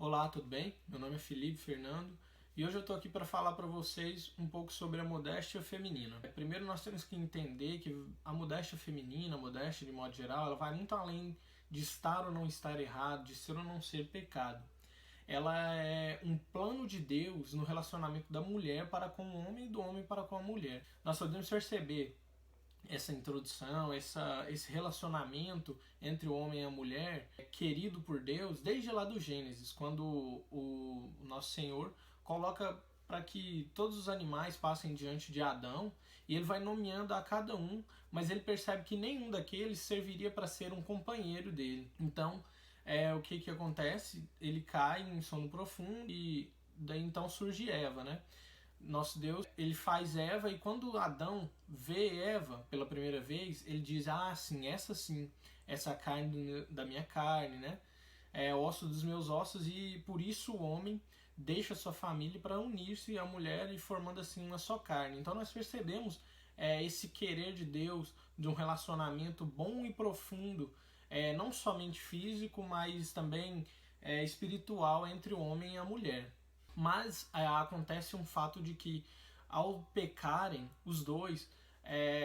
Olá, tudo bem? Meu nome é Felipe Fernando e hoje eu estou aqui para falar para vocês um pouco sobre a modéstia feminina. Primeiro nós temos que entender que a modéstia feminina, a modéstia de modo geral, ela vai muito além de estar ou não estar errado, de ser ou não ser pecado. Ela é um plano de Deus no relacionamento da mulher para com o homem e do homem para com a mulher. Nós podemos perceber essa introdução, esse relacionamento entre o homem e a mulher querido por Deus desde lá do Gênesis, quando o nosso Senhor coloca para que todos os animais passem diante de Adão e ele vai nomeando a cada um, mas ele percebe que nenhum daqueles serviria para ser um companheiro dele. Então, o que acontece? Ele cai em sono profundo e daí então surge Eva, né? Nosso Deus, ele faz Eva e quando Adão vê Eva pela primeira vez, ele diz, sim, essa carne da minha carne, né? É osso dos meus ossos e por isso o homem deixa sua família para unir-se à mulher e formando assim uma só carne. Então nós percebemos esse querer de Deus de um relacionamento bom e profundo, não somente físico, mas também espiritual entre o homem e a mulher. Mas acontece um fato de que ao pecarem, os dois,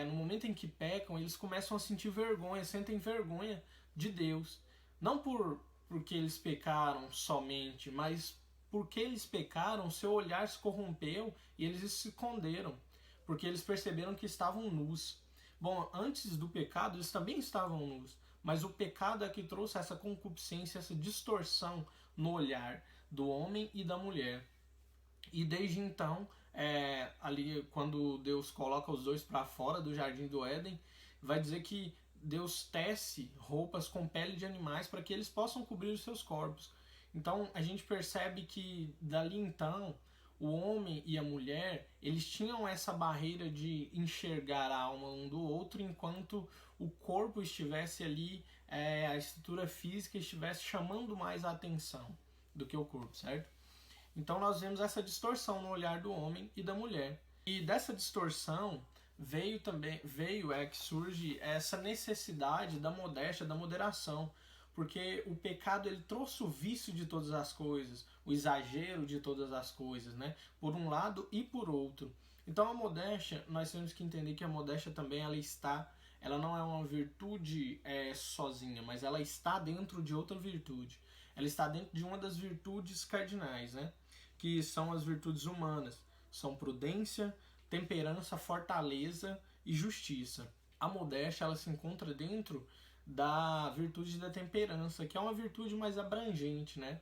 no momento em que pecam, eles começam a sentir vergonha, sentem vergonha de Deus. Não porque eles pecaram somente, mas porque eles pecaram, seu olhar se corrompeu e eles se esconderam, porque eles perceberam que estavam nus. Bom, antes do pecado eles também estavam nus, mas o pecado é que trouxe essa concupiscência, essa distorção no olhar do homem e da mulher. E desde então, ali quando Deus coloca os dois para fora do jardim do Éden, vai dizer que Deus tece roupas com pele de animais para que eles possam cobrir os seus corpos. Então a gente percebe que dali então o homem e a mulher, eles tinham essa barreira de enxergar a alma um do outro enquanto o corpo estivesse ali, a estrutura física estivesse chamando mais a atenção do que o corpo, certo? Então nós vemos essa distorção no olhar do homem e da mulher. E dessa distorção que surge essa necessidade da modéstia, da moderação, porque o pecado ele trouxe o vício de todas as coisas, o exagero de todas as coisas, né? Por um lado e por outro. Então a modéstia, nós temos que entender que a modéstia também ela não é uma virtude sozinha, mas ela está dentro de outra virtude. Ela está dentro de uma das virtudes cardinais, né? Que são as virtudes humanas. São prudência, temperança, fortaleza e justiça. A modéstia ela se encontra dentro da virtude da temperança, que é uma virtude mais abrangente, né?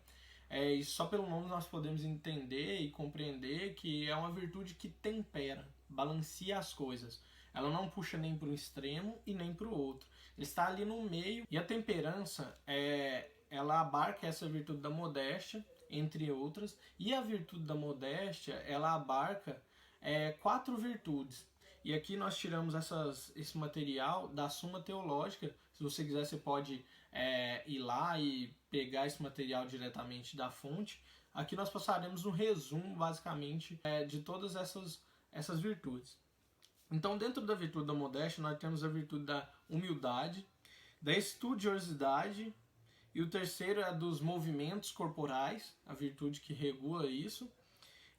E só pelo nome nós podemos entender e compreender que é uma virtude que tempera, balanceia as coisas. Ela não puxa nem para um extremo e nem para o outro. Ele está ali no meio. E a temperança, ela abarca essa virtude da modéstia, entre outras. E a virtude da modéstia, ela abarca 4 virtudes. E aqui nós tiramos esse material da Suma Teológica. Se você quiser, você pode ir lá e pegar esse material diretamente da fonte. Aqui nós passaremos um resumo, basicamente, de todas essas virtudes. Então, dentro da virtude da modéstia, nós temos a virtude da humildade, da estudiosidade, e o terceiro é a dos movimentos corporais, a virtude que regula isso,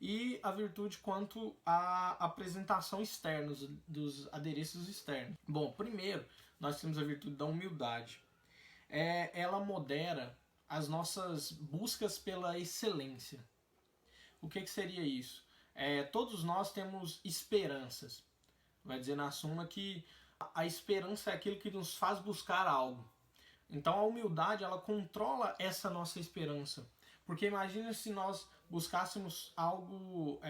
e a virtude quanto à apresentação externa, dos adereços externos. Bom, primeiro, nós temos a virtude da humildade. Ela modera as nossas buscas pela excelência. O que seria isso? Todos nós temos esperanças. Vai dizer na Suma que a esperança é aquilo que nos faz buscar algo. Então a humildade ela controla essa nossa esperança. Porque imagina se nós buscássemos algo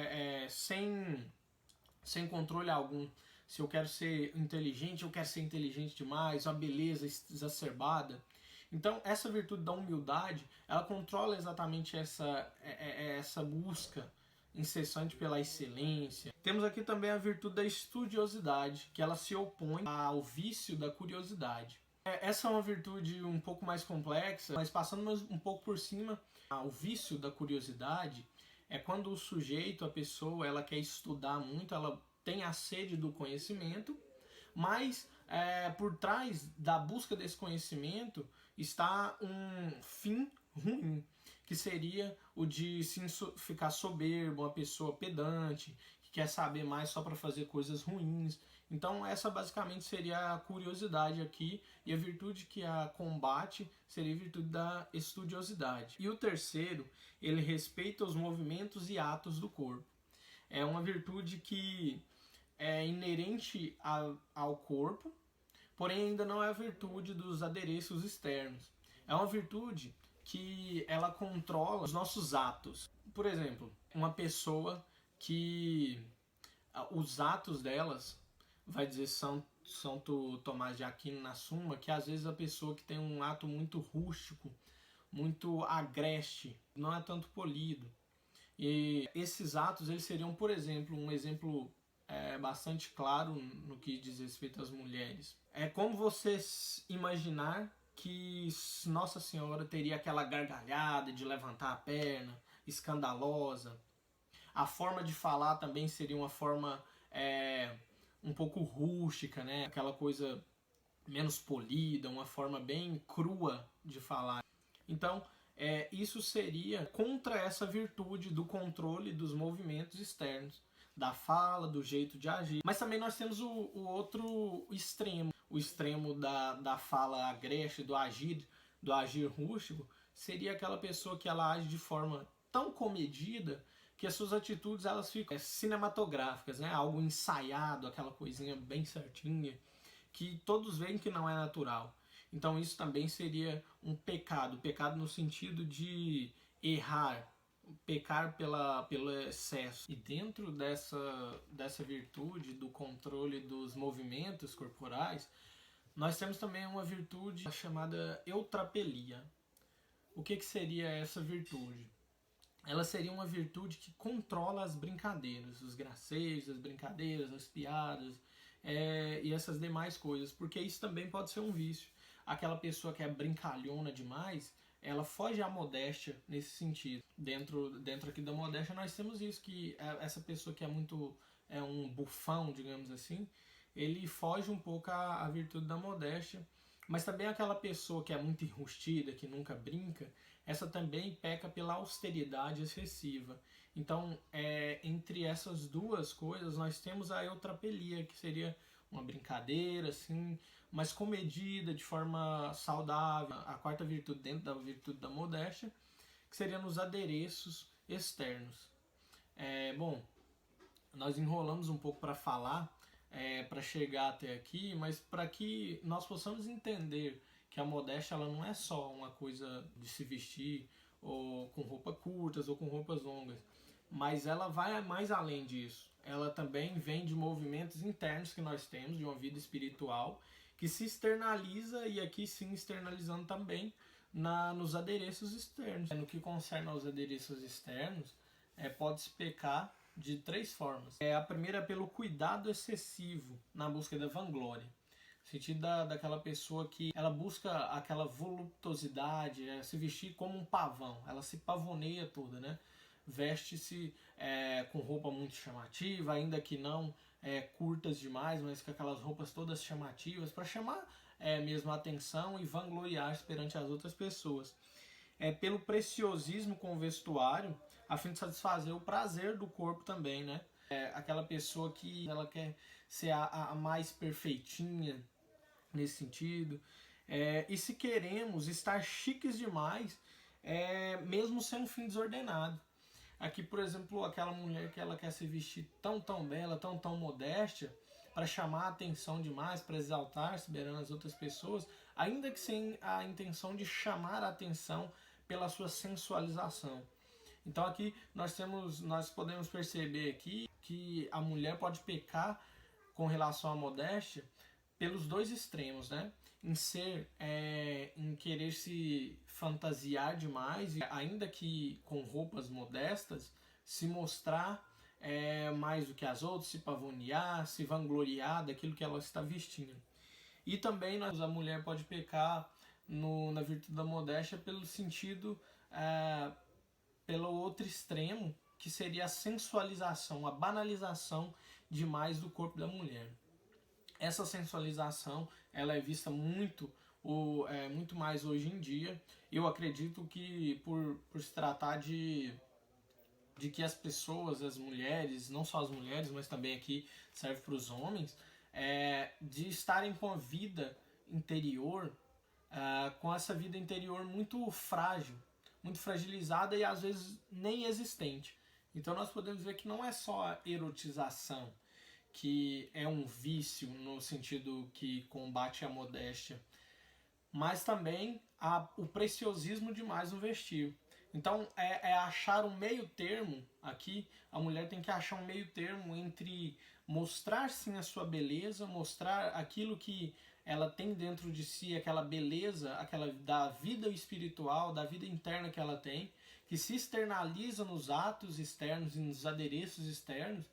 sem controle algum. Se eu quero ser inteligente, eu quero ser inteligente demais, uma beleza exacerbada. Então essa virtude da humildade, ela controla exatamente essa busca incessante pela excelência. Temos aqui também a virtude da estudiosidade, que ela se opõe ao vício da curiosidade. Essa é uma virtude um pouco mais complexa, mas passando um pouco por cima, o vício da curiosidade é quando o sujeito, a pessoa, ela quer estudar muito, ela tem a sede do conhecimento, mas por trás da busca desse conhecimento está um fim ruim, que seria o de ficar soberbo, uma pessoa pedante, que quer saber mais só para fazer coisas ruins. Então essa basicamente seria a curiosidade aqui, e a virtude que a combate seria a virtude da estudiosidade. E o terceiro, ele respeita os movimentos e atos do corpo. É uma virtude que é inerente ao corpo, porém ainda não é a virtude dos adereços externos. É uma virtude que ela controla os nossos atos. Por exemplo, uma pessoa que os atos delas, vai dizer Santo Tomás de Aquino na Suma, que às vezes a pessoa que tem um ato muito rústico, muito agreste, não é tanto polido. E esses atos, eles seriam, por exemplo, um exemplo bastante claro no que diz respeito às mulheres. É como você imaginar que Nossa Senhora teria aquela gargalhada de levantar a perna, escandalosa. A forma de falar também seria uma forma um pouco rústica, né? Aquela coisa menos polida, uma forma bem crua de falar. Então, isso seria contra essa virtude do controle dos movimentos externos, da fala, do jeito de agir. Mas também nós temos o outro extremo. O extremo da fala agreste, do agir rústico, seria aquela pessoa que ela age de forma tão comedida que as suas atitudes elas ficam cinematográficas, né? Algo ensaiado, aquela coisinha bem certinha, que todos veem que não é natural. Então isso também seria um pecado no sentido de errar, pecar pelo excesso. E dentro dessa virtude do controle dos movimentos corporais, nós temos também uma virtude chamada eutrapelia. O que seria essa virtude? Ela seria uma virtude que controla as brincadeiras, os gracejos, as brincadeiras, as piadas e essas demais coisas, porque isso também pode ser um vício. Aquela pessoa que é brincalhona demais, ela foge à modéstia nesse sentido. Dentro aqui da modéstia nós temos isso, que essa pessoa que é muito um bufão, digamos assim, ele foge um pouco à virtude da modéstia. Mas também aquela pessoa que é muito enrustida, que nunca brinca, essa também peca pela austeridade excessiva. Então, entre essas duas coisas, nós temos a eutrapelia, que seria uma brincadeira, assim, mas comedida, de forma saudável. A quarta virtude dentro da virtude da modéstia, que seria nos adereços externos. Bom, nós enrolamos um pouco para falar, para chegar até aqui, mas para que nós possamos entender que a modéstia ela não é só uma coisa de se vestir ou com roupas curtas ou com roupas longas, mas ela vai mais além disso. Ela também vem de movimentos internos que nós temos, de uma vida espiritual, que se externaliza, e aqui sim externalizando também nos adereços externos. No que concerne aos adereços externos, pode-se pecar de três formas. A primeira é pelo cuidado excessivo na busca da vanglória. No sentido daquela pessoa que ela busca aquela voluptuosidade, se vestir como um pavão. Ela se pavoneia toda, né? Veste-se com roupa muito chamativa, ainda que não curtas demais, mas com aquelas roupas todas chamativas, para chamar mesmo a atenção e vangloriar-se perante as outras pessoas. Pelo preciosismo com o vestuário, a fim de satisfazer o prazer do corpo também, né? Aquela pessoa que ela quer ser a mais perfeitinha nesse sentido. E se queremos estar chiques demais, mesmo sem um fim desordenado. Aqui, por exemplo, aquela mulher que ela quer se vestir tão bela, tão modéstia, para chamar a atenção demais, para exaltar-se beirando as outras pessoas, ainda que sem a intenção de chamar a atenção pela sua sensualização. Então aqui nós podemos perceber aqui que a mulher pode pecar com relação à modéstia pelos dois extremos, né? Em querer se fantasiar demais, ainda que com roupas modestas, se mostrar mais do que as outras, se pavonear, se vangloriar daquilo que ela está vestindo. E também a mulher pode pecar na virtude da modéstia pelo sentido, pelo outro extremo, que seria a sensualização, a banalização demais do corpo da mulher. Essa sensualização ela é vista muito muito mais hoje em dia. Eu acredito que por se tratar de que as pessoas, as mulheres, não só as mulheres, mas também aqui serve para os homens, de estarem com a vida interior, com essa vida interior muito frágil, muito fragilizada e às vezes nem existente. Então nós podemos ver que não é só a erotização, que é um vício no sentido que combate a modéstia, mas também o preciosismo demais no vestir. Então é achar um meio termo aqui, a mulher tem que achar um meio termo entre mostrar sim a sua beleza, mostrar aquilo que ela tem dentro de si, aquela beleza, aquela da vida espiritual, da vida interna que ela tem, que se externaliza nos atos externos e nos adereços externos.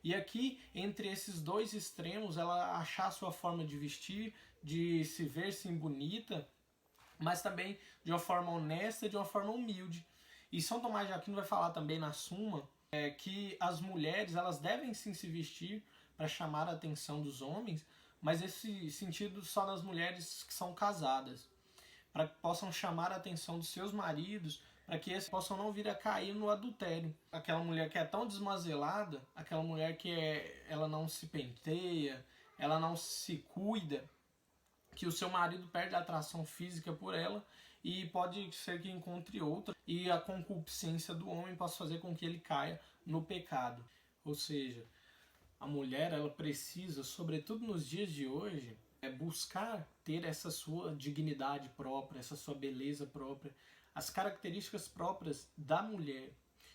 E aqui, entre esses dois extremos, ela achar a sua forma de vestir, de se ver sim bonita, mas também de uma forma honesta, de uma forma humilde. E São Tomás de Aquino vai falar também na Suma que as mulheres elas devem sim se vestir para chamar a atenção dos homens, mas esse sentido só nas mulheres que são casadas, para que possam chamar a atenção dos seus maridos, para que eles possam não vir a cair no adultério. Aquela mulher que é tão desmazelada, aquela mulher que ela não se penteia, ela não se cuida, que o seu marido perde a atração física por ela e pode ser que encontre outra, e a concupiscência do homem possa fazer com que ele caia no pecado. Ou seja, a mulher ela precisa, sobretudo nos dias de hoje, buscar ter essa sua dignidade própria, essa sua beleza própria, as características próprias da mulher.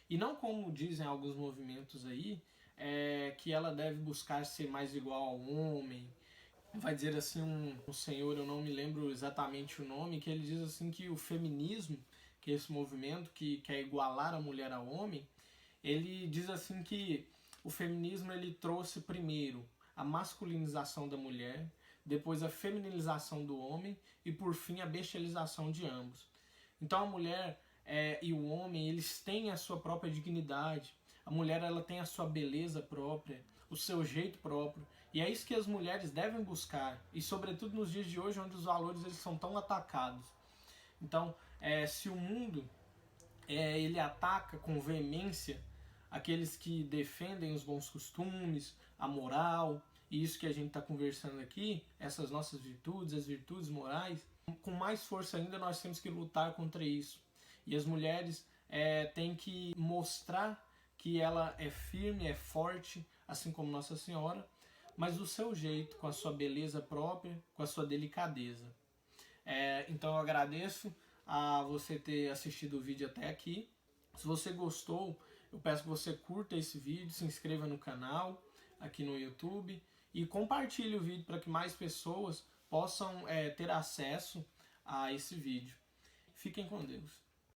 E não como dizem alguns movimentos aí, que ela deve buscar ser mais igual ao homem. Vai dizer assim um senhor, eu não me lembro exatamente o nome, que ele diz assim que o feminismo, que é esse movimento que quer igualar a mulher ao homem, ele diz assim que o feminismo ele trouxe primeiro a masculinização da mulher, depois a feminilização do homem e por fim a bestialização de ambos. Então a mulher e o homem eles têm a sua própria dignidade, a mulher ela tem a sua beleza própria, o seu jeito próprio, e é isso que as mulheres devem buscar, e sobretudo nos dias de hoje onde os valores eles são tão atacados. Então se o mundo ele ataca com veemência aqueles que defendem os bons costumes, a moral, e isso que a gente está conversando aqui, essas nossas virtudes, as virtudes morais, com mais força ainda nós temos que lutar contra isso. E as mulheres têm que mostrar que ela é firme, é forte, assim como Nossa Senhora, mas do seu jeito, com a sua beleza própria, com a sua delicadeza. Então eu agradeço a você ter assistido o vídeo até aqui. Se você gostou, eu peço que você curta esse vídeo, se inscreva no canal aqui no YouTube e compartilhe o vídeo para que mais pessoas possam ter acesso a esse vídeo. Fiquem com Deus.